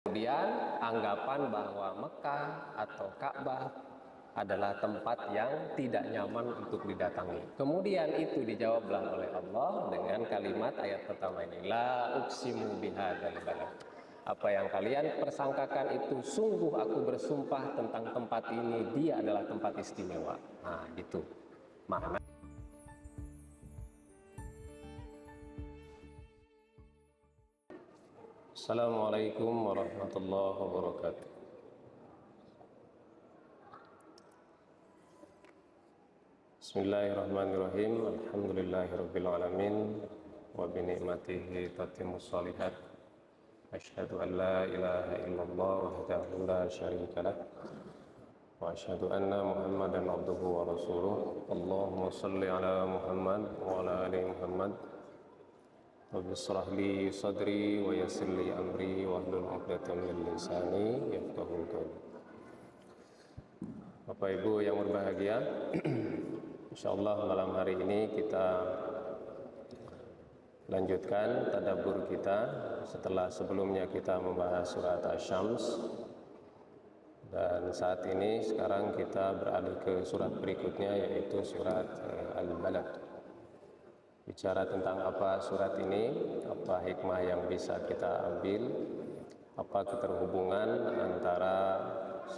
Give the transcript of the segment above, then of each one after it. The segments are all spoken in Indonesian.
Kemudian anggapan bahwa Mekah atau Ka'bah adalah tempat yang tidak nyaman untuk didatangi. Kemudian itu dijawablah oleh Allah dengan kalimat ayat pertama ini, la uqsimu bihadzal balad. Apa yang kalian persangkakan itu, sungguh aku bersumpah tentang tempat ini, dia adalah tempat istimewa. Nah, itu makna. Assalamualaikum warahmatullahi wabarakatuh. Bismillahirrahmanirrahim. Alhamdulillahirabbil alamin wa bi ni'matihi tatimmus shalihat. Asyhadu an la ilaha illallah wahdahu la syarika lah wa asyhadu anna Muhammadan abduhu wa rasuluh. Allahumma shalli ala Muhammad wa ala ali Muhammad. Rabbi shrah li sadri wa yassir li amri wahlul 'uqdatam min lisani yafqahu qawli. Bapak Ibu yang berbahagia, insyaallah malam hari ini kita lanjutkan tadabbur kita setelah sebelumnya kita membahas surat Asy-Syams, dan saat ini sekarang kita beralih ke surat berikutnya yaitu surat Al-Balad. Bicara tentang apa surat ini, apa hikmah yang bisa kita ambil, apa keterhubungan antara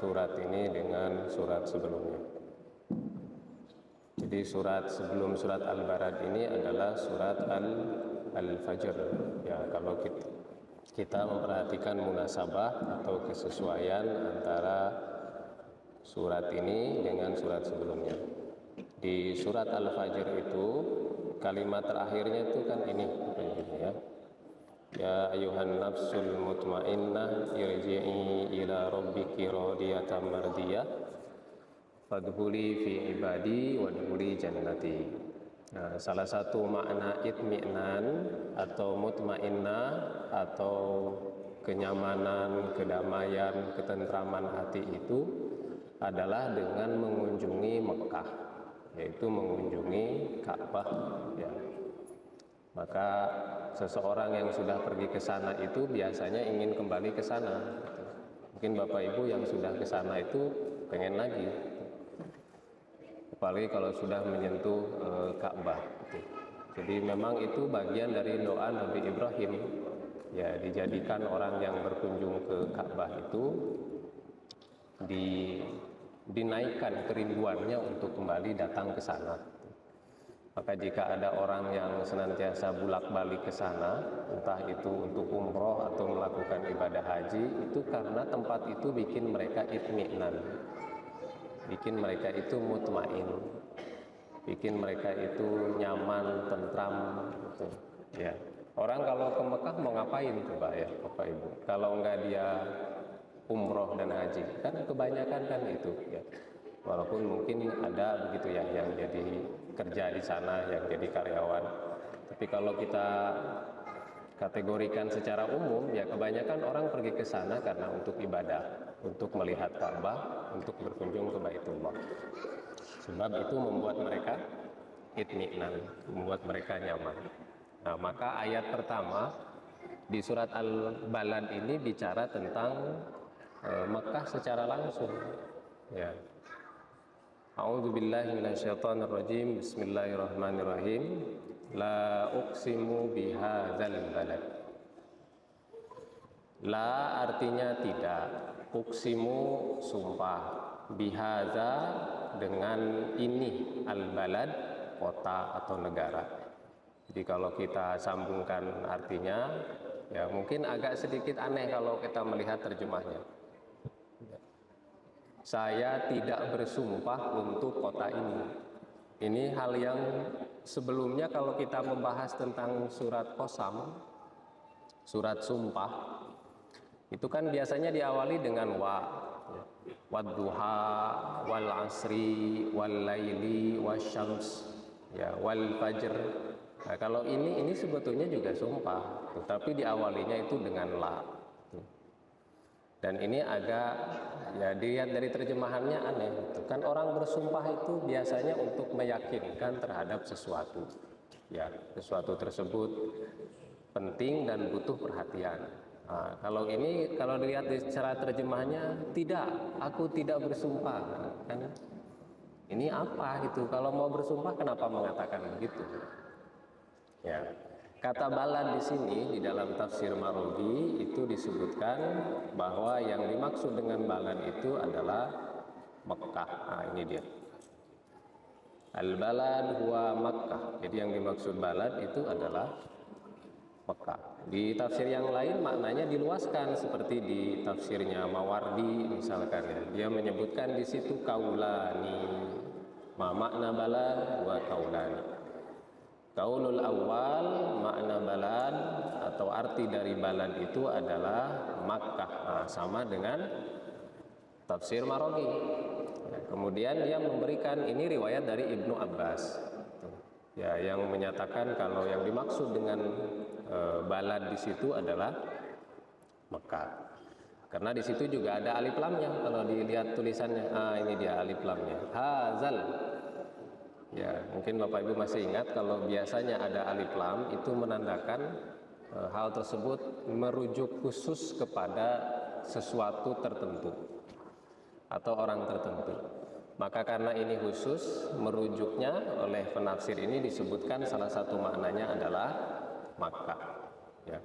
surat ini dengan surat sebelumnya. Jadi surat sebelum surat Al-Balad ini adalah surat Al-Fajr. Ya, kalau kita memperhatikan munasabah atau kesesuaian antara surat ini dengan surat sebelumnya. Di surat Al-Fajr itu kalimat terakhirnya itu kan ini ya. Ya ayuhan nafsul mutmainnah irji'i ila rabbiki radiyatan mardiyah fadkhuli fi ibadi wadkhuli jannati. Nah, salah satu makna itmi'nan atau mutmainnah atau kenyamanan, kedamaian, ketentraman hati itu adalah dengan mengunjungi Mekah, yaitu mengunjungi Ka'bah ya. Maka seseorang yang sudah pergi ke sana itu biasanya ingin kembali ke sana gitu. Mungkin Bapak Ibu yang sudah ke sana itu pengen lagi gitu. Apalagi kalau sudah menyentuh Ka'bah gitu. Jadi memang itu bagian dari doa Nabi Ibrahim ya, dijadikan orang yang berkunjung ke Ka'bah itu dinaikkan kerinduannya untuk kembali datang ke sana. Maka jika ada orang yang senantiasa bolak-balik ke sana, entah itu untuk umroh atau melakukan ibadah haji, itu karena tempat itu bikin mereka itmi'nan, bikin mereka itu mutmain, bikin mereka itu nyaman, tentram gitu. Ya. Orang kalau ke Mekah mau ngapain coba ya Bapak Ibu? Kalau enggak dia umroh dan haji, kan kebanyakan kan itu ya. Walaupun mungkin ada begitu ya yang jadi kerja di sana, yang jadi karyawan. Tapi kalau kita kategorikan secara umum ya, kebanyakan orang pergi ke sana karena untuk ibadah, untuk melihat Ka'bah, untuk berkunjung ke Baitullah. Sebab itu membuat mereka itmi'nan, membuat mereka nyaman. Nah, maka ayat pertama di surat Al-Balad ini bicara tentang Mekah secara langsung ya. A'udzubillahi minasyaitonirrajim. Bismillahirrahmanirrahim. La uqsimu bihadzal balad. La artinya tidak, uqsimu sumpah, bihadza dengan ini, al-balad kota atau negara. Jadi kalau kita sambungkan artinya ya mungkin agak sedikit aneh kalau kita melihat terjemahnya. Saya tidak bersumpah untuk kota ini. Ini hal yang sebelumnya kalau kita membahas tentang surat Qasam, surat sumpah, itu kan biasanya diawali dengan wadduha, wal asri, wal laili, wasyams, ya, wal fajr. Nah, kalau ini sebetulnya juga sumpah, tapi diawalinya itu dengan la. Dan ini agak ya dilihat dari terjemahannya aneh. Kan orang bersumpah itu biasanya untuk meyakinkan terhadap sesuatu. Ya, sesuatu tersebut penting dan butuh perhatian. Nah, kalau ini kalau dilihat di cara terjemahnya, tidak, aku tidak bersumpah. Kan? Ini apa itu? Kalau mau bersumpah kenapa mengatakan begitu? Ya. Kata balad di sini di dalam tafsir Maroghi itu disebutkan bahwa yang dimaksud dengan balad itu adalah Mekkah. Nah, ini dia. Al-balad huwa Makkah. Jadi yang dimaksud balad itu adalah Mekah. Di tafsir yang lain maknanya diluaskan seperti di tafsirnya Mawardi misalkan ya. Dia menyebutkan di situ kaulani. Ma makna balad wa kaulani. Kaulul awal makna balad atau arti dari balad itu adalah Makkah. Nah, sama dengan tafsir Maroghi. Kemudian dia memberikan ini riwayat dari Ibnu Abbas. Ya, yang menyatakan kalau yang dimaksud dengan balad di situ adalah Mekah. Karena di situ juga ada alif lamnya. Kalau dilihat tulisannya, ini dia alif lamnya. Hazal. Ya, mungkin Bapak Ibu masih ingat kalau biasanya ada alif lam itu menandakan hal tersebut merujuk khusus kepada sesuatu tertentu atau orang tertentu. Maka karena ini khusus, merujuknya oleh penafsir ini disebutkan salah satu maknanya adalah Makkah. Ya.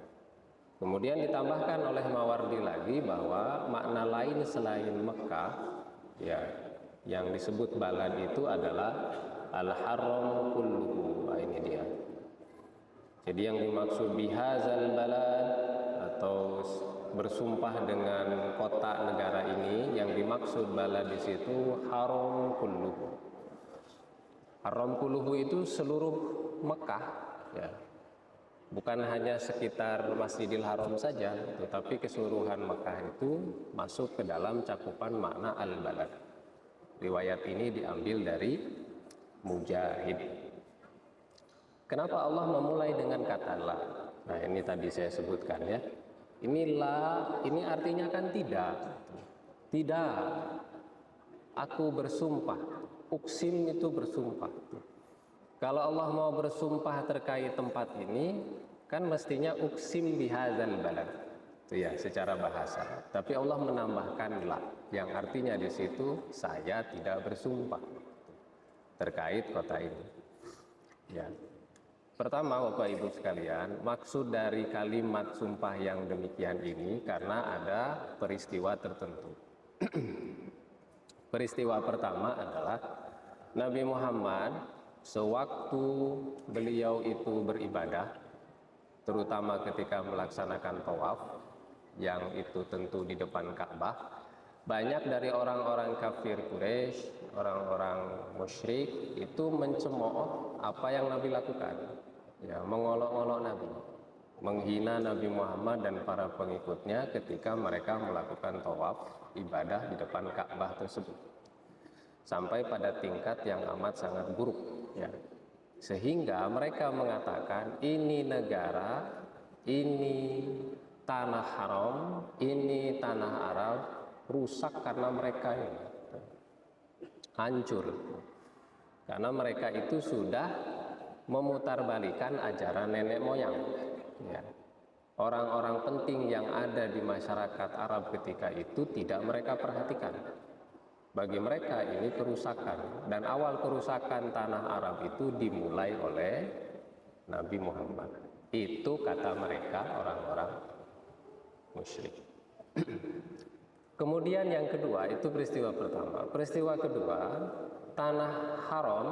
Kemudian ditambahkan oleh Mawardi lagi bahwa makna lain selain Mekah, ya, yang disebut balad itu adalah al-haram kulluhu. Nah, ini dia. Jadi yang dimaksud bihazal balad atau bersumpah dengan kota negara ini, yang dimaksud balad di situ haram kulluhu. Haram kulluhu itu seluruh Mekah, ya. Bukan hanya sekitar Masjidil Haram saja, tetapi keseluruhan Mekah itu masuk ke dalam cakupan makna al-balad. Riwayat ini diambil dari Mujahid. Kenapa Allah memulai dengan kata la? Nah, ini tadi saya sebutkan ya. Ini la, ini artinya kan tidak. Tidak. Aku bersumpah. Uksim itu bersumpah. Kalau Allah mau bersumpah terkait tempat ini, kan mestinya uksim bihadzal balad. Itu ya secara bahasa. Tapi Allah menambahkan la, yang artinya di situ saya tidak bersumpah terkait kota ini. Ya. Pertama, Bapak Ibu sekalian, maksud dari kalimat sumpah yang demikian ini karena ada peristiwa tertentu. Peristiwa pertama adalah Nabi Muhammad sewaktu beliau itu beribadah, terutama ketika melaksanakan tawaf, yang itu tentu di depan Ka'bah, banyak dari orang-orang kafir Quraisy, orang-orang musyrik itu mencemooh apa yang Nabi lakukan, ya, mengolok-olok Nabi, menghina Nabi Muhammad dan para pengikutnya ketika mereka melakukan tawaf ibadah di depan Ka'bah tersebut, sampai pada tingkat yang amat sangat buruk. Ya. Sehingga mereka mengatakan ini negara, ini tanah haram, ini tanah Arab rusak karena mereka ini hancur. Karena mereka itu sudah memutarbalikan ajaran nenek moyang. Ya. Orang-orang penting yang ada di masyarakat Arab ketika itu tidak mereka perhatikan. Bagi mereka ini kerusakan, dan awal kerusakan tanah Arab itu dimulai oleh Nabi Muhammad. Itu kata mereka orang-orang musyrik. Kemudian yang kedua, itu peristiwa pertama. Peristiwa kedua, tanah haram,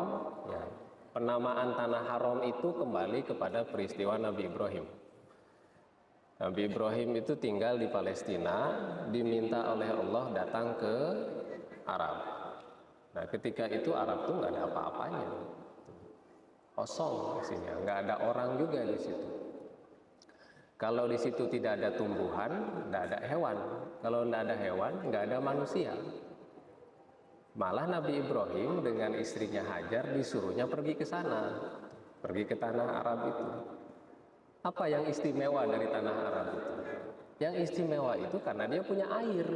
ya, penamaan tanah haram itu kembali kepada peristiwa Nabi Ibrahim. Nabi Ibrahim itu tinggal di Palestina, diminta oleh Allah datang ke Arab. Nah, ketika itu Arab tuh nggak ada apa-apanya, kosong isinya, nggak ada orang juga di situ. Kalau di situ tidak ada tumbuhan, nggak ada hewan. Kalau nggak ada hewan, nggak ada manusia. Malah Nabi Ibrahim dengan istrinya Hajar disuruhnya pergi ke sana, pergi ke tanah Arab itu. Apa yang istimewa dari tanah Arab itu? Yang istimewa itu karena dia punya air.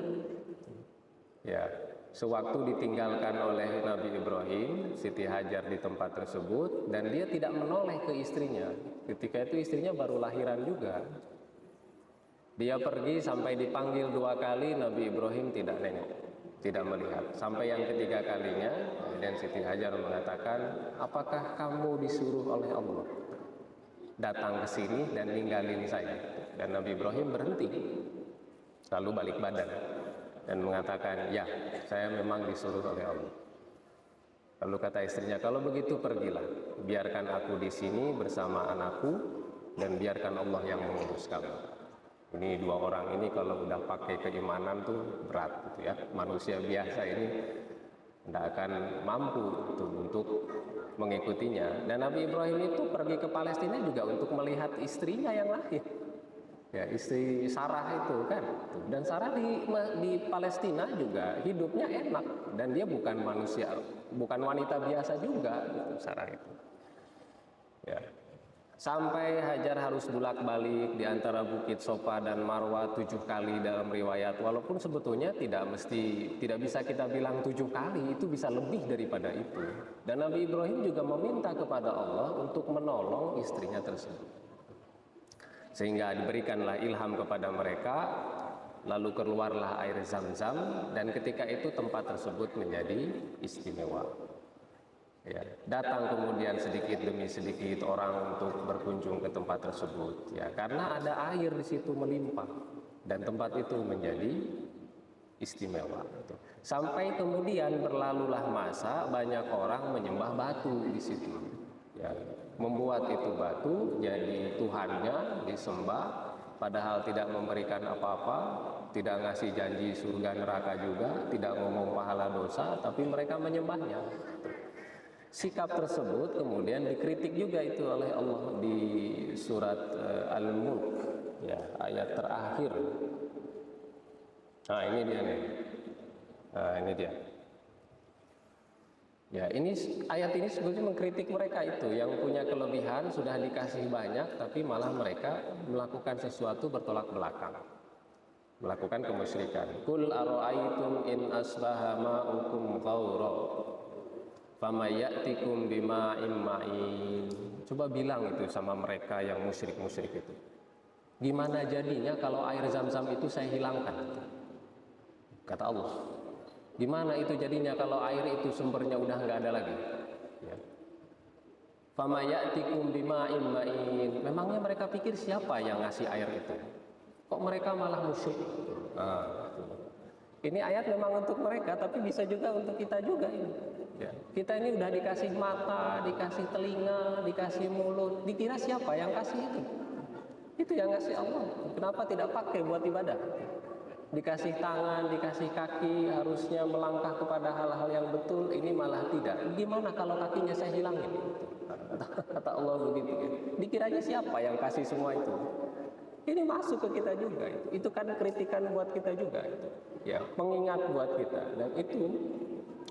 Ya. Sewaktu ditinggalkan oleh Nabi Ibrahim, Siti Hajar di tempat tersebut, dan dia tidak menoleh ke istrinya. Ketika itu istrinya baru lahiran juga. Dia pergi sampai dipanggil 2 kali, Nabi Ibrahim tidak nengok, tidak melihat. Sampai yang ketiga kalinya, kemudian Siti Hajar mengatakan, apakah kamu disuruh oleh Allah datang ke sini dan ninggalin saya? Dan Nabi Ibrahim berhenti, lalu balik badan dan mengatakan, ya, saya memang disuruh oleh Allah. Lalu kata istrinya, kalau begitu pergilah, biarkan aku di sini bersama anakku dan biarkan Allah yang mengurus kamu. Ini 2 orang ini kalau udah pakai keimanan tuh berat gitu ya. Manusia biasa ini tidak akan mampu untuk mengikutinya. Dan Nabi Ibrahim itu pergi ke Palestina juga untuk melihat istrinya yang lahir. Ya, istri Sarah itu kan. Dan Sarah di Palestina juga hidupnya enak dan dia bukan manusia, bukan wanita biasa juga gitu, Sarah itu. Ya. Sampai Hajar harus bolak-balik di antara Bukit Sofa dan Marwah 7 kali dalam riwayat. Walaupun sebetulnya tidak bisa kita bilang 7 kali, itu bisa lebih daripada itu. Dan Nabi Ibrahim juga meminta kepada Allah untuk menolong istrinya tersebut. Sehingga diberikanlah ilham kepada mereka, lalu keluarlah air Zam-Zam, dan ketika itu tempat tersebut menjadi istimewa. Ya, datang kemudian sedikit demi sedikit orang untuk berkunjung ke tempat tersebut, ya, karena ada air di situ melimpah dan tempat itu menjadi istimewa. Sampai kemudian berlalulah masa, banyak orang menyembah batu di situ, ya, membuat itu batu jadi tuhannya disembah, padahal tidak memberikan apa-apa, tidak ngasih janji surga neraka juga, tidak ngomong pahala dosa, tapi mereka menyembahnya. Sikap tersebut kemudian dikritik juga itu oleh Allah di surat Al-Mulk, ya, ayat terakhir. Nah, ini dia nih. Nah, ini dia. Ya, ini ayat ini sebetulnya mengkritik mereka itu yang punya kelebihan, sudah dikasih banyak tapi malah mereka melakukan sesuatu bertolak belakang. Melakukan kemusyrikan. Qul ara'aytum in asbaha ma'ukum ghaura famayatikum bima'im ma'in. Coba bilang itu sama mereka yang musyrik-musyrik itu. Gimana jadinya kalau air Zam-Zam itu saya hilangkan? Kata Allah. Gimana itu jadinya kalau air itu sumbernya udah nggak ada lagi? Ya. Famayatikum bima'im ma'in. Memangnya mereka pikir siapa yang ngasih air itu? Kok mereka malah musyrik? Nah, ini ayat memang untuk mereka, tapi bisa juga untuk kita juga ini. Ya. Kita ini udah dikasih mata, dikasih telinga, dikasih mulut. Dikira siapa yang kasih itu? Itu yang ngasih Allah. Kenapa tidak pakai buat ibadah? Dikasih tangan, dikasih kaki, harusnya melangkah kepada hal-hal yang betul. Ini malah tidak. Gimana kalau kakinya saya hilangin? Kata Allah begitu. Dikiranya siapa yang kasih semua itu? Ini masuk ke kita juga. Itu kan kritikan buat kita juga. Ya, pengingat buat kita. Dan itu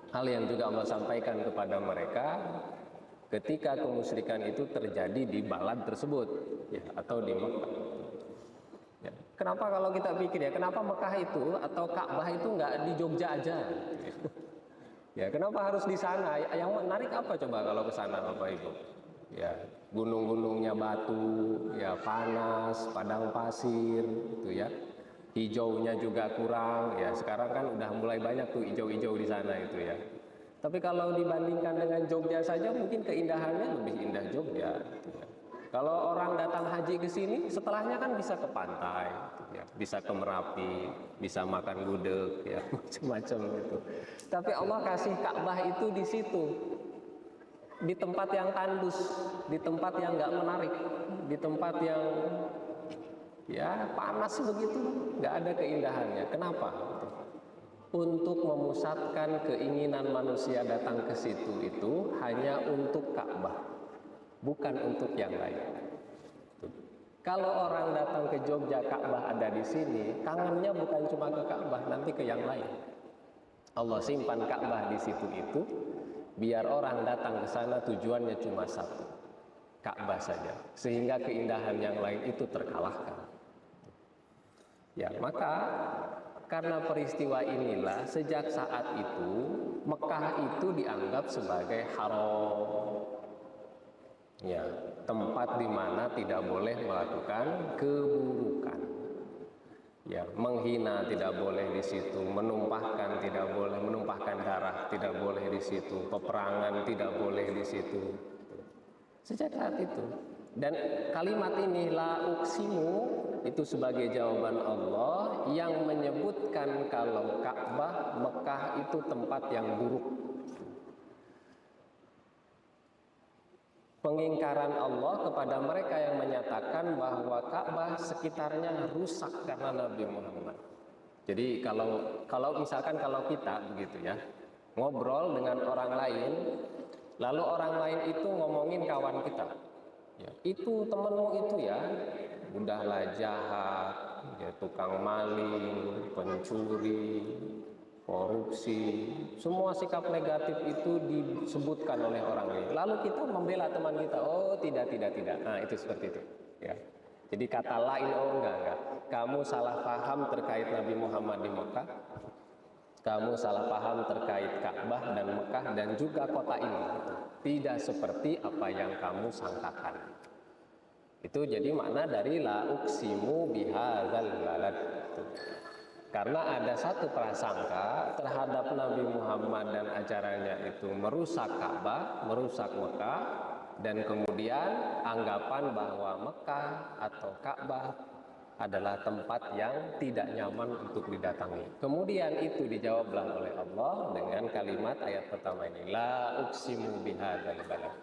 hal yang juga Allah sampaikan kepada mereka ketika kemusyrikan itu terjadi di balad tersebut, ya, atau di Mekah. Ya. Kenapa kalau kita pikir ya, kenapa Mekah itu atau Ka'bah itu nggak di Jogja aja? Ya, kenapa harus di sana? Yang menarik apa coba kalau ke sana, Bapak Ibu? Ya, gunung-gunungnya batu, ya, panas, padang pasir, itu ya. Hijaunya juga kurang, ya, sekarang kan udah mulai banyak tuh hijau-hijau di sana itu ya. Tapi kalau dibandingkan dengan Jogja saja mungkin keindahannya lebih indah Jogja gitu ya. Kalau orang datang haji ke sini setelahnya kan bisa ke pantai gitu ya, bisa ke Merapi, bisa makan gudeg ya, macam-macam gitu. Tapi Allah kasih Ka'bah itu di situ. Di tempat yang tandus, di tempat yang nggak menarik, di tempat yang ya panas begitu, nggak ada keindahannya. Kenapa? Untuk memusatkan keinginan manusia datang ke situ itu hanya untuk Ka'bah, bukan untuk yang lain. Kalau orang datang ke Jogja, Ka'bah ada di sini, kangennya bukan cuma ke Ka'bah, nanti ke yang lain. Allah simpan Ka'bah di situ itu, biar orang datang ke sana tujuannya cuma satu, Ka'bah saja, sehingga keindahan yang lain itu terkalahkan. Ya, maka karena peristiwa inilah sejak saat itu Mekah itu dianggap sebagai haram. Ya, tempat di mana tidak boleh melakukan keburukan. Ya, menghina tidak boleh di situ, menumpahkan tidak boleh, menumpahkan darah tidak boleh di situ, peperangan tidak boleh di situ. Sejak saat itu. Dan kalimat ini la uksimu itu sebagai jawaban Allah yang menyebutkan kalau Ka'bah Mekah itu tempat yang buruk. Pengingkaran Allah kepada mereka yang menyatakan bahwa Ka'bah sekitarnya rusak karena Nabi Muhammad. Jadi kalau misalkan kalau kita begitu ya, ngobrol dengan orang lain, lalu orang lain itu ngomongin kawan kita, ya, itu temenmu itu ya, udahlah jahat, ya, tukang maling, pencuri, korupsi, semua sikap negatif itu disebutkan oleh orang lain. Lalu kita membela teman kita, oh tidak. Nah itu seperti itu. Ya. Jadi kata lain, oh enggak. Kamu salah paham terkait Nabi Muhammad di Mekah. Kamu salah paham terkait Ka'bah dan Mekah dan juga kota ini. Tidak seperti apa yang kamu sangkakan. Itu jadi makna dari la uksimu bihadzal balad. Karena ada satu prasangka terhadap Nabi Muhammad dan acaranya itu merusak Ka'bah, merusak Mekah, dan kemudian anggapan bahwa Mekah atau Ka'bah adalah tempat yang tidak nyaman untuk didatangi. Kemudian itu dijawablah oleh Allah dengan kalimat ayat pertama ini, la uksimu bihadzal balad.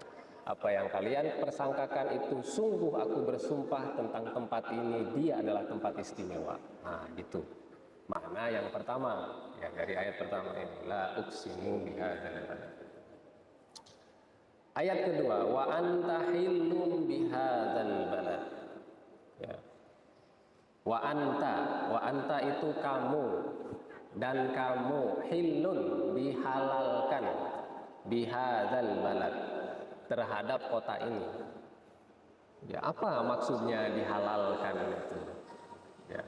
Apa yang kalian persangkakan itu, sungguh aku bersumpah tentang tempat ini, dia adalah tempat istimewa. Nah, itu makna yang pertama ya dari ayat pertama ini, la uksimu bihadzal balad. Ayat kedua, wa anta hillum bihadzal balad. Ya. Wa anta itu kamu, dan kamu hillun dihalalkan bihadzal balad, terhadap kota ini. Ya, apa maksudnya dihalalkan itu? Ya.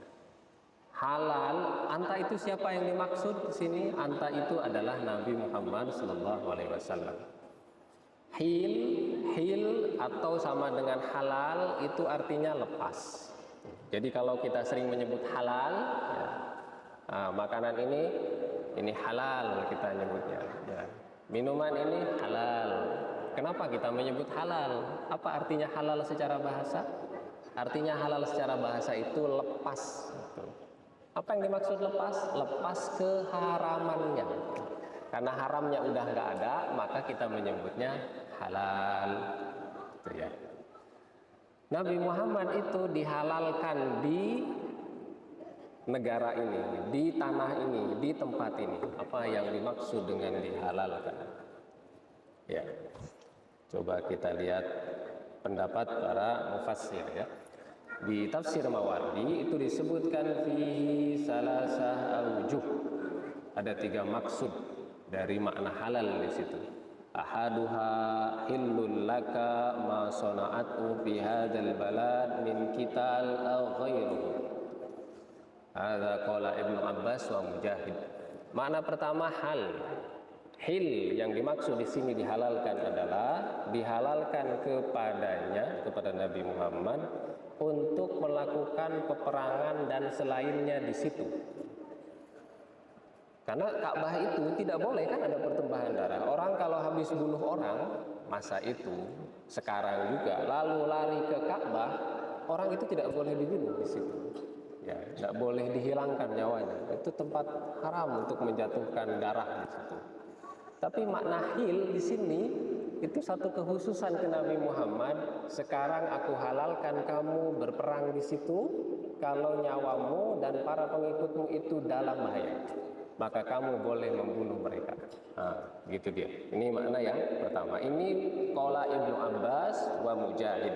Halal, anta itu siapa yang dimaksud di sini? Anta itu adalah Nabi Muhammad SAW. Hil atau sama dengan halal itu artinya lepas. Jadi kalau kita sering menyebut halal, ya, makanan ini halal kita nyebutnya. Ya. Minuman ini halal. Kenapa kita menyebut halal? Apa artinya halal secara bahasa? Artinya halal secara bahasa itu lepas. Apa yang dimaksud lepas? Lepas keharamannya. Karena haramnya udah nggak ada, maka kita menyebutnya halal. Itu ya. Nabi Muhammad itu dihalalkan di negara ini, di tanah ini, di tempat ini. Apa yang dimaksud dengan dihalalkan? Ya. Coba kita lihat pendapat para mufassir ya. Di tafsir Mawardi itu disebutkan fihi salasah aujuh. Ada 3 maksud dari makna halal di situ. Ahaduha hillul laka ma sana'atu fi hadzal balad min qital aw ghairuhu. Hadza qala Ibnu Abbas wa Mujahid. Makna pertama hal. Hil yang dimaksud di sini dihalalkan adalah dihalalkan kepadanya, kepada Nabi Muhammad untuk melakukan peperangan dan selainnya di situ. Karena Ka'bah itu tidak boleh kan ada pertumpahan darah. Orang kalau habis bunuh orang masa itu, sekarang juga lalu lari ke Ka'bah, orang itu tidak boleh dibunuh di situ. Ya, tidak boleh dihilangkan nyawanya. Itu tempat haram untuk menjatuhkan darah di situ. Tapi makna hil di sini itu satu kekhususan ke Nabi Muhammad. Sekarang aku halalkan kamu berperang di situ kalau nyawamu dan para pengikutmu itu dalam bahaya. Maka kamu boleh membunuh mereka. Nah, gitu dia. Ini makna yang pertama. Ini qala Ibnu Abbas wa Mujahid.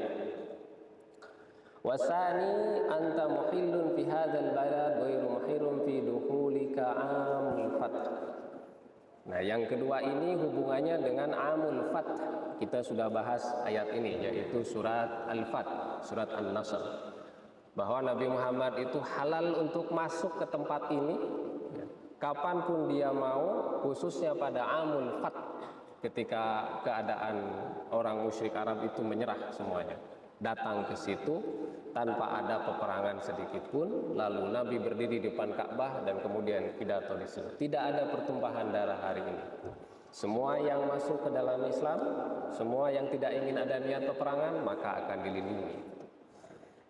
Wasani anta muhillun fi hadzal balad ghairu muhirrum fi dukhulika amul fath. Nah, yang kedua ini hubungannya dengan amul fath. Kita sudah bahas ayat ini, yaitu surat Al-Fath, surat An-Nasr. Bahwa Nabi Muhammad itu halal untuk masuk ke tempat ini kapanpun dia mau, khususnya pada amul fath, ketika keadaan orang musyrik Arab itu menyerah semuanya. datang ke situ tanpa ada peperangan sedikit pun, lalu Nabi berdiri di depan Ka'bah dan kemudian pidato di situ. Tidak ada pertumpahan darah hari ini. Semua yang masuk ke dalam Islam, semua yang tidak ingin ada niat peperangan, maka akan dilindungi.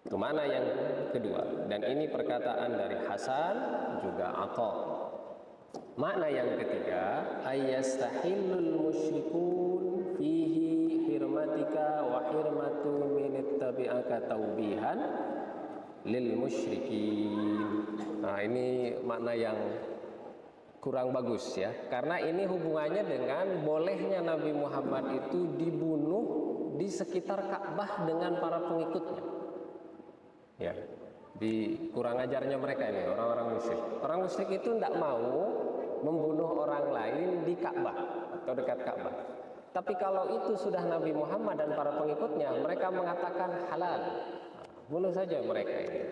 Itu makna yang kedua. Dan ini perkataan dari Hasan juga Atha. Makna yang ketiga, ayyastahillul musyrikun fihi hirmatika wa hirmatu min ittabi'aka taubihan lil musyrikin. Nah, ini makna yang kurang bagus ya, karena ini hubungannya dengan bolehnya Nabi Muhammad itu dibunuh di sekitar Ka'bah dengan para pengikutnya. Ya, di kurang ajarnya mereka ini orang-orang musyrik. Orang musyrik itu tidak mau membunuh orang lain di Ka'bah atau dekat Ka'bah. Tapi kalau itu sudah Nabi Muhammad dan para pengikutnya, mereka mengatakan halal. Bunuh saja mereka ini.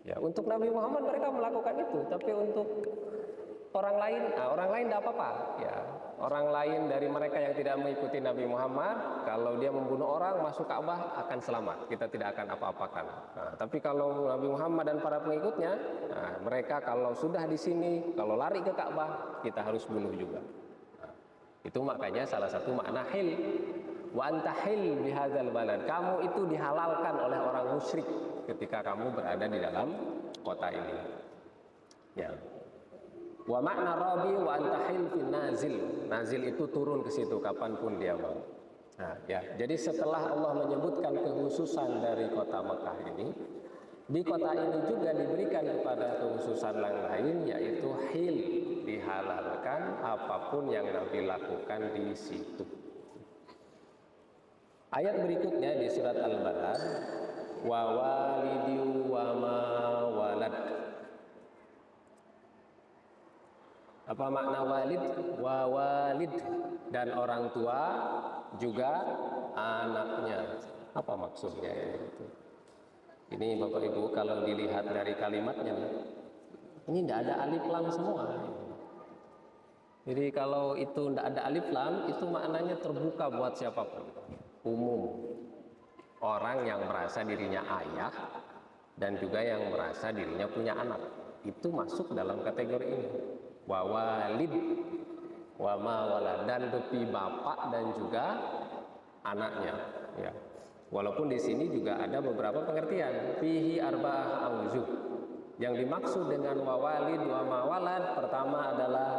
Ya, untuk Nabi Muhammad mereka melakukan itu, tapi untuk orang lain tidak apa-apa. Ya, orang lain dari mereka yang tidak mengikuti Nabi Muhammad, kalau dia membunuh orang masuk Ka'bah akan selamat, kita tidak akan apa-apakan. Nah, tapi kalau Nabi Muhammad dan para pengikutnya, mereka kalau sudah di sini, kalau lari ke Ka'bah, kita harus bunuh juga. Nah, itu makanya salah satu makna hil. Wa anta hil bihadzal balad. Kamu itu dihalalkan oleh orang musyrik ketika kamu berada di dalam kota ini. Ya. Wa makna rabi wa antahil fin nazil. Nazil itu turun ke situ kapanpun dia mau. Nah, ya. Jadi setelah Allah menyebutkan kekhususan dari kota Mekah ini, di kota ini juga diberikan kepada kekhususan yang lain, yaitu hil, dihalalkan apapun yang Nabi lakukan di situ. Ayat berikutnya di surat Al-Balad, wa walidi wa ma walad. Apa makna walid? Wa walid, dan orang tua juga anaknya. Apa maksudnya itu? Ini Bapak Ibu kalau dilihat dari kalimatnya, ini tidak ada alif lam semua. Jadi kalau itu tidak ada alif lam, itu maknanya terbuka buat siapapun, umum. Orang yang merasa dirinya ayah dan juga yang merasa dirinya punya anak, itu masuk dalam kategori ini. Wa walid wa ma walad, dan depi bapak dan juga anaknya. Ya. Walaupun di sini juga ada beberapa pengertian. Fihi arba'ah auzuh. Yang dimaksud dengan wa walid wa ma walad, pertama adalah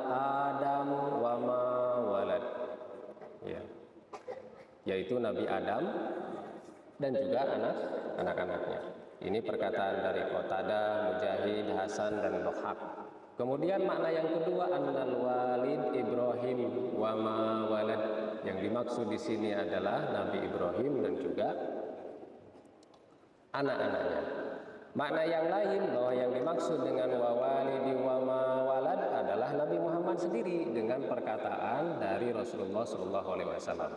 Adam wa ma walad. Ya. Yaitu Nabi Adam dan juga anak-anaknya. Ini perkataan dari Qatadah, Mujahid, Hasan dan Dhahak. Kemudian makna yang kedua, annal walid Ibrahim wa ma walad. Yang dimaksud di sini adalah Nabi Ibrahim dan juga anak-anaknya. Makna yang lain bahwa yang dimaksud dengan wa walidi wa ma walad adalah Nabi Muhammad sendiri dengan perkataan dari Rasulullah SAW.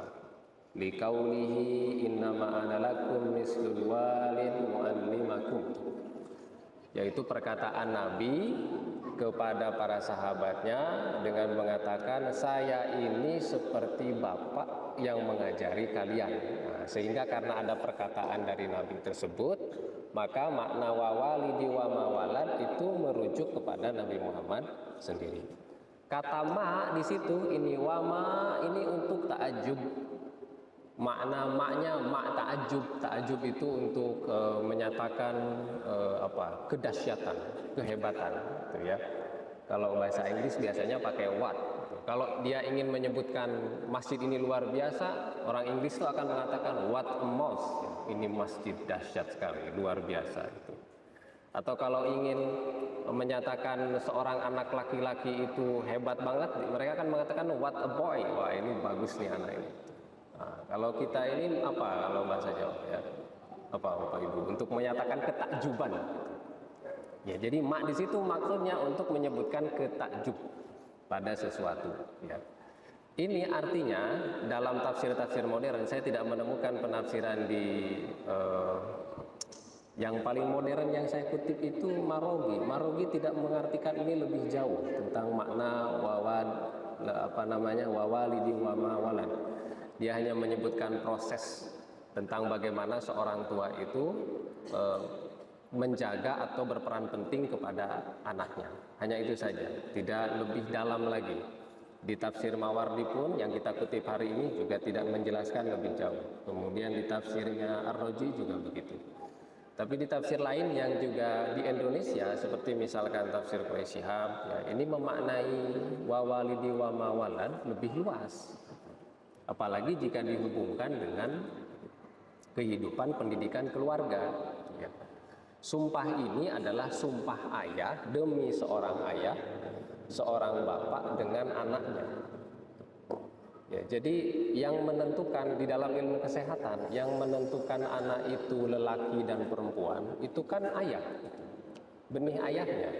Liqaulihi innama ana lakum mislul walid muallimakum. Yaitu perkataan Nabi kepada para sahabatnya dengan mengatakan, saya ini seperti bapak yang mengajari kalian. Nah, sehingga karena ada perkataan dari Nabi tersebut, maka makna wa walidi wa ma walad itu merujuk kepada Nabi Muhammad sendiri. Kata ma di situ ini wa ma ini untuk ta'ajub. Makna maknya mak ta'ajub. Ta'ajub itu untuk menyatakan kedahsyatan, kehebatan, gitu ya. Kalau bahasa Inggris biasanya pakai what. Kalau dia ingin menyebutkan masjid ini luar biasa, orang Inggris itu akan mengatakan what a mosque. Ini masjid dahsyat sekali, luar biasa itu. Atau kalau ingin menyatakan seorang anak laki-laki itu hebat banget, mereka akan mengatakan what a boy. Wah, ini bagus nih anak ini. Nah, kalau kita ini apa kalau bahasa Jawa ya? Apa Bapak Ibu? Untuk menyatakan ketakjuban. Ya, jadi mak di situ maksudnya untuk menyebutkan ketakjub pada sesuatu. Ya. Ini artinya dalam tafsir-tafsir modern saya tidak menemukan penafsiran di yang paling modern yang saya kutip itu Marogi. Marogi tidak mengartikan ini lebih jauh tentang makna wawalidi wa ma walad. Dia hanya menyebutkan proses tentang bagaimana seorang tua itu menjaga atau berperan penting kepada anaknya. Hanya itu saja, tidak lebih dalam lagi. Di tafsir Mawardi pun yang kita kutip hari ini juga tidak menjelaskan lebih jauh. Kemudian di tafsirnya Ar-Razi juga begitu. Tapi di tafsir lain yang juga di Indonesia seperti misalkan tafsir Quraisy Shihab, ya, ini memaknai wa walidi wa mawalad lebih luas. Apalagi jika dihubungkan dengan kehidupan pendidikan keluarga. Ya. Sumpah ini adalah sumpah ayah demi seorang ayah, seorang bapak dengan anaknya. Ya, jadi yang menentukan di dalam ilmu kesehatan, yang menentukan anak itu lelaki dan perempuan, itu kan ayah, benih ayahnya.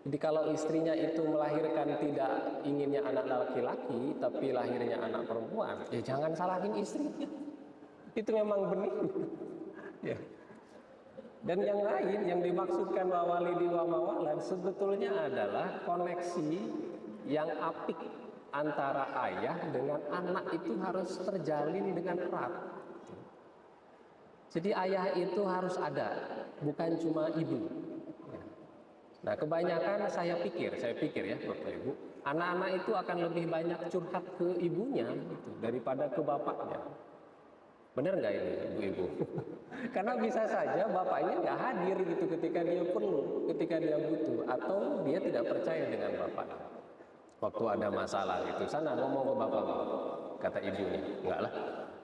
Jadi kalau istrinya itu melahirkan tidak inginnya anak laki-laki, tapi lahirnya anak perempuan, ya jangan salahin istrinya. Itu memang benih. Ya. Dan yang lain yang dimaksudkan wa walidi wa mawalad sebetulnya adalah koneksi yang apik antara ayah dengan anak itu harus terjalin dengan erat. Jadi ayah itu harus ada, bukan cuma ibu. Nah, kebanyakan saya pikir ya Bapak Ibu, anak-anak itu akan lebih banyak curhat ke ibunya gitu, daripada ke bapaknya. Benar nggak ini ibu-ibu? Karena bisa saja bapaknya nggak hadir gitu ketika dia perlu, ketika dia butuh, atau dia tidak percaya dengan bapaknya. Waktu ada masalah gitu, sana ngomong ke bapak, kata ibunya, enggak lah,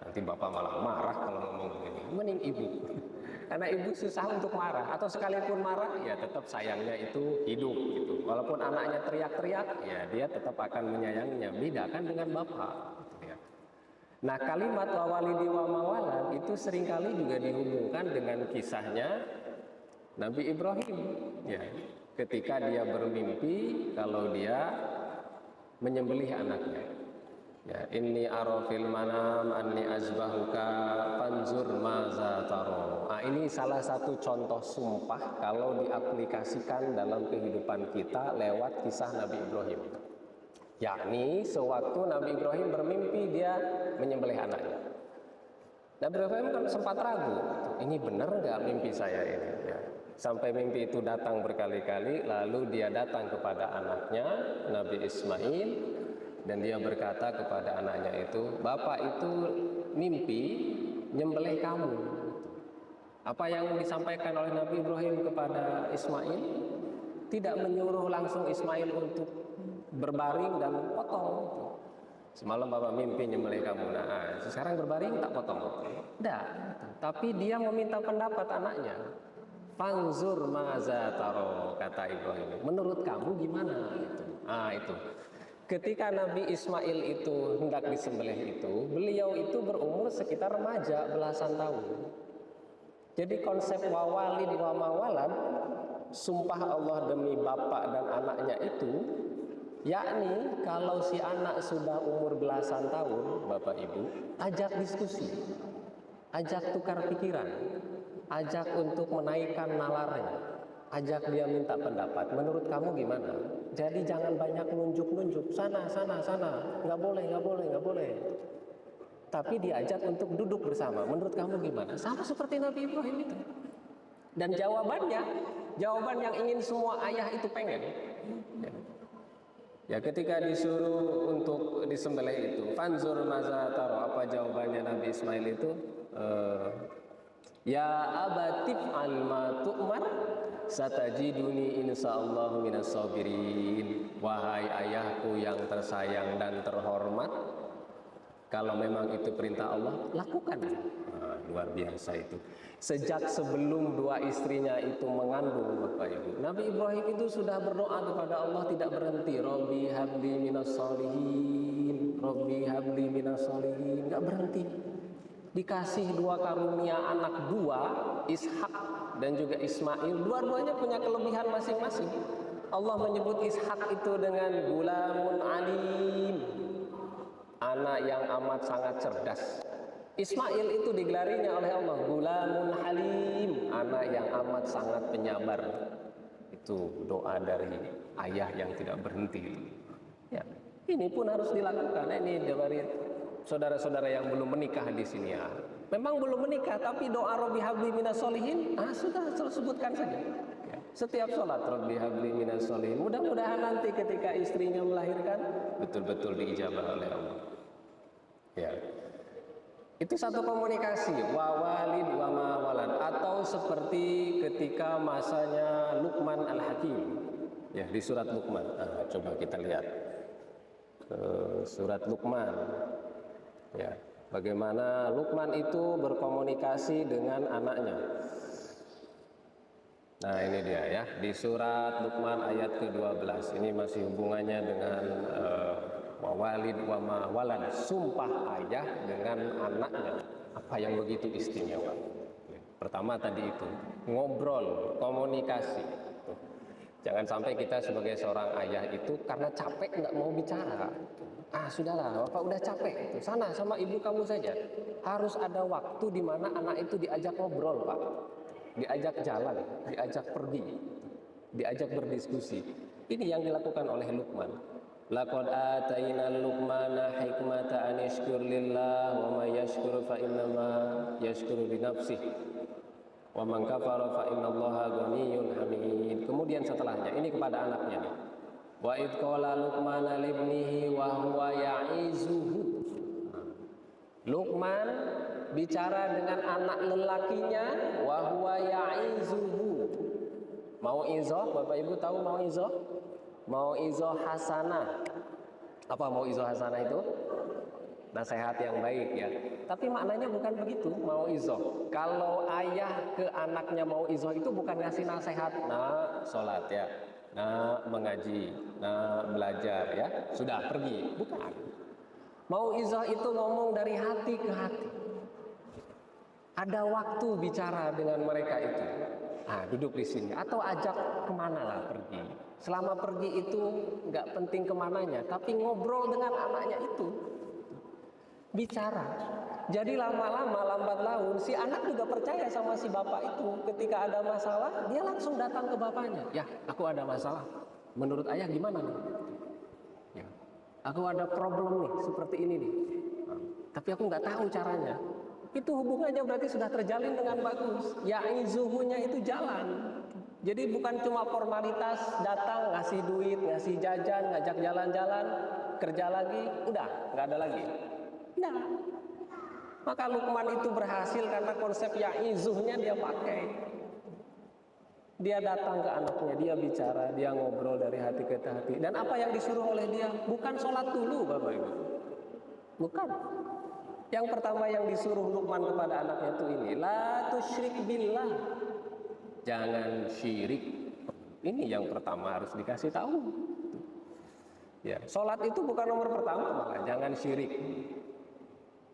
nanti bapak malah marah kalau ngomong begini. Mending ibu, karena ibu susah untuk marah, atau sekalipun marah, ya tetap sayangnya itu hidup gitu. Walaupun anaknya teriak-teriak, ya dia tetap akan menyayanginya. Beda kan dengan bapak. Nah, kalimat wa walidi wa mawalad itu seringkali juga dihubungkan dengan kisahnya Nabi Ibrahim. Ya, ketika dia bermimpi kalau dia menyembelih anaknya. Ya, inni ara fil manam anni azbahuka fanzur maza taro. Nah, ini salah satu contoh sumpah kalau diaplikasikan dalam kehidupan kita lewat kisah Nabi Ibrahim. Yakni sewaktu Nabi Ibrahim bermimpi dia menyembelih anaknya. Nabi Ibrahim kan sempat ragu, ini benar nggak mimpi saya ini? Ya. Sampai mimpi itu datang berkali-kali, lalu dia datang kepada anaknya Nabi Ismail dan dia berkata kepada anaknya itu, bapak itu mimpi nyembelih kamu. Apa yang disampaikan oleh Nabi Ibrahim kepada Ismail tidak menyuruh langsung Ismail untuk berbaring dan potong. Semalam bapak mimpi nyembelih kamu, nah sekarang berbaring tak potong. Tidak, tapi dia meminta pendapat anaknya. Fanzur maza taro, kata Ibrahim. Menurut kamu gimana? Itu. Ketika Nabi Ismail itu hendak disembelih itu, beliau itu berumur sekitar remaja belasan tahun. Jadi konsep wa walid wa mawalad, sumpah Allah demi bapak dan anaknya itu, yakni kalau si anak sudah umur belasan tahun, Bapak Ibu, ajak diskusi, ajak tukar pikiran, ajak untuk menaikkan nalarnya, ajak dia minta pendapat. Menurut kamu gimana? Jadi jangan banyak nunjuk-nunjuk, sana, nggak boleh. Tapi diajak untuk duduk bersama. Menurut kamu gimana? Sama seperti Nabi Ibrahim itu. Dan jawaban yang ingin semua ayah itu pengen. Ya, ketika disuruh untuk disembelih itu, fanzur maza taro, apa jawabannya Nabi Ismail itu? Ya abatif al ma tu'mar satajiduni insyaallah minas sabirin. Wahai ayahku yang tersayang dan terhormat, kalau memang itu perintah Allah, lakukan. Luar biasa itu. Sejak sebelum dua istrinya itu mengandung, Bapak Ibu, Nabi Ibrahim itu sudah berdoa kepada Allah tidak berhenti. Robbi habli minas solihin, Robbi habli minas solihin, nggak berhenti. Dikasih dua karunia anak dua, Ishak dan juga Ismail. Dua-duanya punya kelebihan masing-masing. Allah menyebut Ishak itu dengan gulamun alim, anak yang amat sangat cerdas. Ismail itu digelarinya oleh Allah gulamun halim, anak yang amat sangat penyabar. Itu doa dari ayah yang tidak berhenti. Ya, ini pun harus dilakukan. Ini dari saudara-saudara yang belum menikah di sini ya. Memang belum menikah, tapi doa Rabbi habli minas solihin, sudah sebutkan saja. Setiap sholat Rabbi habli minas solihin. Mudah-mudahan nanti ketika istrinya melahirkan betul-betul diijabah oleh Allah. Ya. Itu satu komunikasi, wa walid wa ma walad, atau seperti ketika masanya Luqman Al-Hakim. Ya, di surat Luqman. Coba kita lihat. Surat Luqman. Ya. Bagaimana Luqman itu berkomunikasi dengan anaknya. Nah, ini dia ya, di surat Luqman ayat ke-12. Ini masih hubungannya dengan walid wa ma walad, sumpah ayah dengan anaknya. Apa yang begitu istimewa? Pertama tadi itu, ngobrol, komunikasi. Jangan sampai kita sebagai seorang ayah itu karena capek nggak mau bicara. Sudahlah, Bapak udah capek. Sana sama ibu kamu saja. Harus ada waktu di mana anak itu diajak ngobrol, Pak. Diajak jalan, diajak pergi, diajak berdiskusi. Ini yang dilakukan oleh Luqman. Laqad ataina Luqmana hikmata an yashkur lillah wa may yashkur fa innama yashkuru li nafsihi. Wa man kafara fa innallaha ghaniyyun hamid. Kemudian setelahnya ini kepada anaknya nih. Wa id qala Luqman libnihi wa huwa ya'izuhu. Luqman bicara dengan anak lelakinya, wa huwa ya'izuhu. Mau izoh, Bapak Ibu tahu mau izoh? Mau izoh hasanah. Apa mau izoh hasanah itu? Nasihat yang baik ya. Tapi maknanya bukan begitu, mau izoh. Kalau ayah ke anaknya mau izoh itu bukan ngasih nasihat, nah sholat ya, nah mengaji, nah belajar ya, sudah pergi. Bukan. Mau izoh itu ngomong dari hati ke hati. Ada waktu bicara dengan mereka itu. Duduk di sini atau ajak kemana lah pergi. Selama pergi itu nggak penting kemananya, tapi ngobrol dengan anaknya itu. Bicara. Jadi lama-lama lambat laun si anak juga percaya sama si bapak itu. Ketika ada masalah, dia langsung datang ke bapaknya. Ya, aku ada masalah. Menurut ayah gimana nih? Ya, aku ada problem nih, seperti ini nih. Tapi aku nggak tahu caranya. Itu hubungannya berarti sudah terjalin dengan bagus. Ya'izuhunya itu jalan. Jadi bukan cuma formalitas datang ngasih duit, ngasih jajan, ngajak jalan-jalan, kerja lagi, udah nggak ada lagi. Nah, maka Luqman itu berhasil karena konsep ya'izuhnya dia pakai. Dia datang ke anaknya, dia bicara, dia ngobrol dari hati ke hati. Dan apa yang disuruh oleh dia bukan sholat dulu, Bapak Ibu. Bukan. Yang pertama yang disuruh Luqman kepada anaknya itu ini, la tusyrik billah. Jangan syirik. Ini yang pertama harus dikasih tahu. Ya, sholat itu bukan nomor pertama, malah jangan syirik.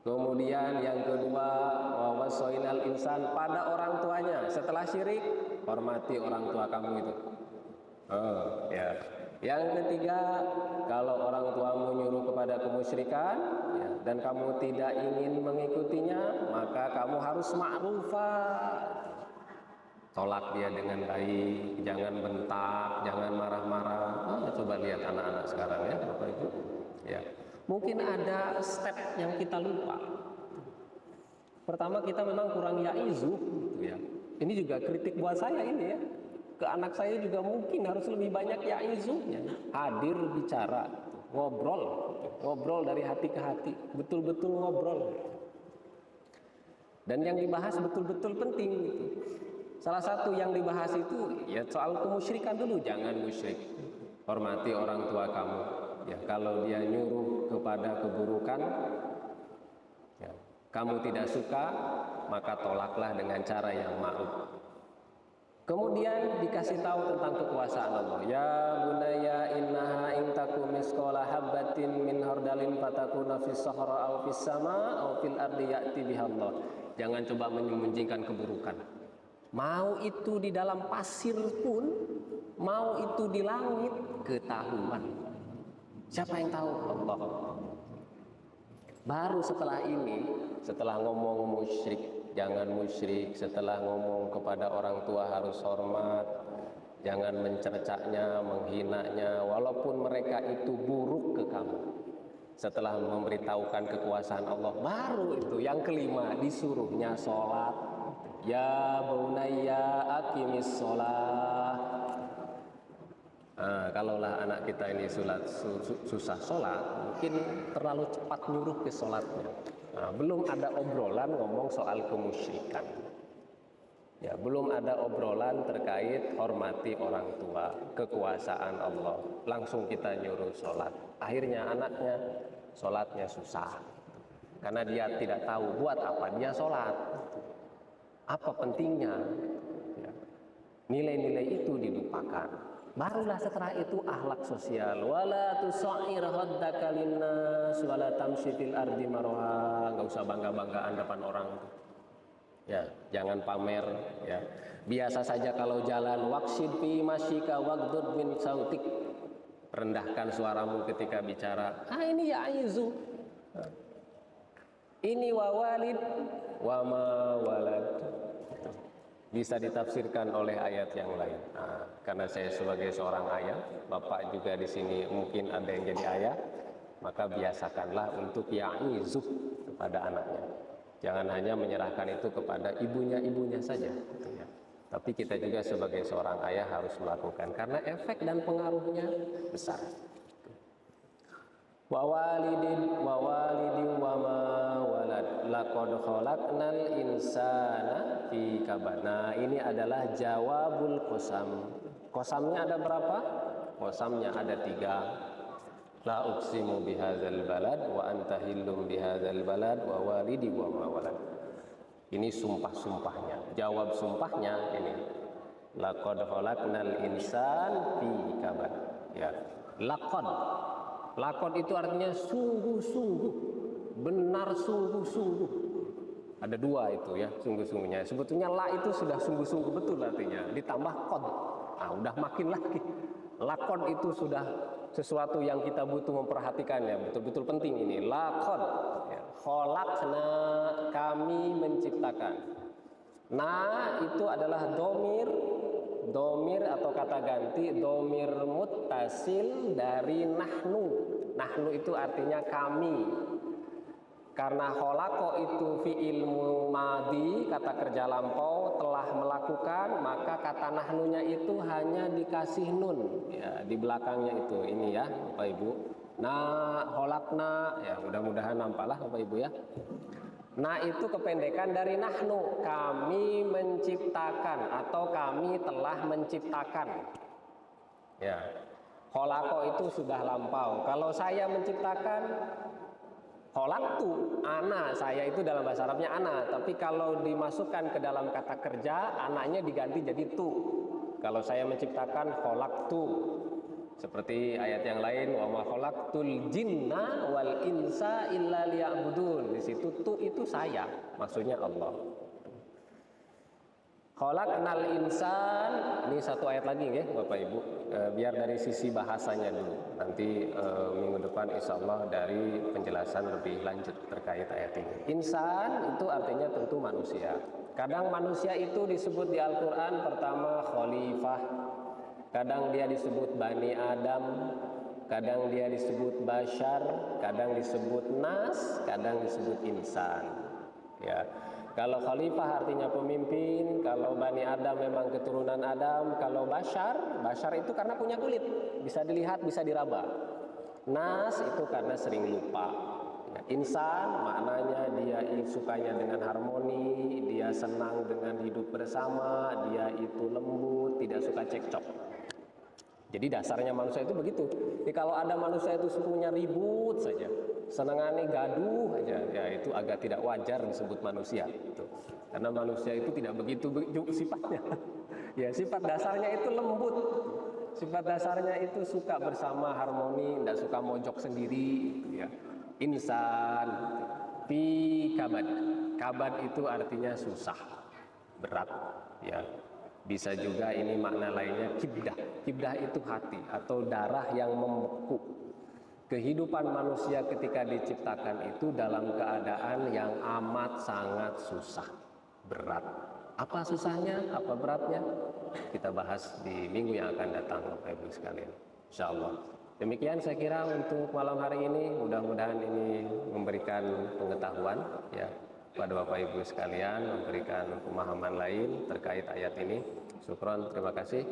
Kemudian yang kedua, wa wasainal insan pada orang tuanya. Setelah syirik, hormati orang tua kamu itu. Ya. Yang ketiga, kalau orang tuamu nyuruh kepada kemusyrikan ya, dan kamu tidak ingin mengikutinya, maka kamu harus ma'rufah. Tolak dia dengan baik, jangan bentak, jangan marah-marah. Coba lihat anak-anak sekarang ya, Bapak Ibu. Ya. Mungkin ada step yang kita lupa. Pertama, kita memang kurang ya'izuh gitu ya. Ini juga kritik buat saya ini ya. Ke anak saya juga mungkin harus lebih banyak ya'izuhnya. Hadir bicara, ngobrol dari hati ke hati, betul-betul ngobrol. Dan yang dibahas betul-betul penting gitu. Salah satu yang dibahas itu ya soal kemusyrikan dulu, jangan musyrik. Hormati orang tua kamu. Ya, kalau dia nyuruh kepada keburukan, ya, kamu tidak suka, maka tolaklah dengan cara yang ma'ruf. Kemudian dikasih tahu tentang kekuasaan Allah. Ya bunayya innaha in takum misqala habatin min hardalin fatakuna fis sahra aw fis sama aw fil ardi ya'ti bihallah. Jangan coba menyembunyikan keburukan. Mau itu di dalam pasir pun, mau itu di langit, ketahuan. Siapa yang tahu? Allah. Baru setelah ini, setelah ngomong musyrik, jangan musyrik, setelah ngomong kepada orang tua harus hormat, jangan mencercanya, menghinanya, walaupun mereka itu buruk ke kamu. Setelah memberitahukan kekuasaan Allah, baru itu yang kelima disuruhnya sholat. Ya bunayya aqimis sholat. Kalaulah anak kita ini susah sholat, mungkin terlalu cepat nyuruh ke sholatnya. Belum ada obrolan ngomong soal kemusyrikan. Ya, belum ada obrolan terkait hormati orang tua, kekuasaan Allah. Langsung kita nyuruh sholat. Akhirnya anaknya sholatnya susah. Karena dia tidak tahu buat apa dia sholat. Apa pentingnya? Ya. Nilai-nilai itu dilupakan. Barulah setelah itu akhlak sosial. Wala tusair haddaka linnas wala tamshi fil ardi marha. Enggak usah bangga-banggaan depan orang. Ya, jangan pamer ya. Biasa saja kalau jalan, waqsid fi masyika waghdud min sautik. Rendahkan suaramu ketika bicara. Ini ya aizu. Ini wa walid wa ma walad. Bisa ditafsirkan oleh ayat yang lain. Karena saya sebagai seorang ayah, Bapak juga di sini mungkin ada yang jadi ayah, maka biasakanlah untuk ya'izu kepada anaknya. Jangan hanya menyerahkan itu kepada ibunya saja, gitu ya. Tapi kita juga sebagai seorang ayah harus melakukan karena efek dan pengaruhnya besar. Wa walidin wa ma walad laqad khalaqnal insana fi kabad. Nah, ini adalah jawabul qasam. Qasamnya ada berapa? Qasamnya ada 3. La uqsimu bihadzal balad wa anta hillum bihadzal balad wa walidi wa ma walad. Ini sumpah-sumpahnya. Jawab sumpahnya ini. Laqad khalaqnal insan fi kabad. Ya. Laqad itu artinya sungguh-sungguh. Benar sungguh-sungguh. Ada 2 itu ya, sungguh-sungguhnya. Sebetulnya la itu sudah sungguh-sungguh betul artinya. Ditambah qad. Udah makin lagi. Laqad itu sudah sesuatu yang kita butuh memperhatikannya, betul-betul penting ini. Laqad ya, khalaqna, kami menciptakan. Na itu adalah domir atau kata ganti, domir muttasil dari nahnu. Nahnu itu artinya kami. Karena khalaqa itu fi'il madhi, kata kerja lampau, telah melakukan, maka kata nahnunya itu hanya dikasih nun ya, di belakangnya itu. Ini ya Bapak Ibu. Nah, khalaqna ya, mudah-mudahan nampaklah Bapak Ibu ya. Nah, itu kependekan dari nahnu, kami menciptakan atau kami telah menciptakan. Ya. Khalaqa itu sudah lampau. Kalau saya menciptakan, khalaqtu, ana, saya itu dalam bahasa Arabnya ana, tapi kalau dimasukkan ke dalam kata kerja, anaknya diganti jadi tu. Kalau saya menciptakan khalaqtu. Seperti ayat yang lain, wa ma khalaqtul jinna wal insa illa liya'budun. Di situ tu itu saya, maksudnya Allah. Khalaqnal insan, ini satu ayat lagi ya Bapak Ibu, biar dari sisi bahasanya dulu. Nanti minggu depan insya Allah dari penjelasan lebih lanjut terkait ayat ini. Insan itu artinya tentu manusia. Kadang manusia itu disebut di Al-Quran pertama khalifah, kadang dia disebut Bani Adam, kadang dia disebut Bashar, kadang disebut Nas, kadang disebut insan. Ya. Kalau khalifah artinya pemimpin, kalau Bani Adam memang keturunan Adam, kalau Bashar itu karena punya kulit, bisa dilihat, bisa diraba. Nas itu karena sering lupa. Ya, insan maknanya dia sukanya dengan harmoni, dia senang dengan hidup bersama, dia itu lembut, tidak suka cekcok. Jadi dasarnya manusia itu begitu. Jadi kalau ada manusia itu semuanya ribut saja, senangannya gaduh aja, ya itu agak tidak wajar disebut manusia itu. Karena manusia itu tidak begitu sifatnya. Ya, sifat dasarnya itu lembut. Sifat dasarnya itu suka bersama, harmoni, tidak suka mojok sendiri, ya. Insan fi kabad. Kabad itu artinya susah, berat, ya. Bisa juga ini makna lainnya kibdah. Kibdah itu hati atau darah yang membeku. Kehidupan manusia ketika diciptakan itu dalam keadaan yang amat sangat susah, berat. Apa susahnya, apa beratnya? Kita bahas di minggu yang akan datang Bapak Ibu sekalian. Insyaallah. Demikian saya kira untuk malam hari ini, mudah-mudahan ini memberikan pengetahuan ya pada Bapak Ibu sekalian, memberikan pemahaman lain terkait ayat ini. Syukron, terima kasih.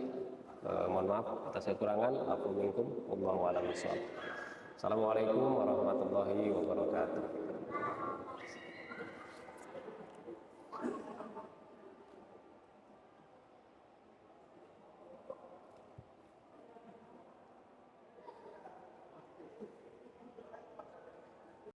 Mohon maaf atas kekurangan. Afu minkum, wallahu a'lam bishawab. Assalamualaikum warahmatullahi wabarakatuh.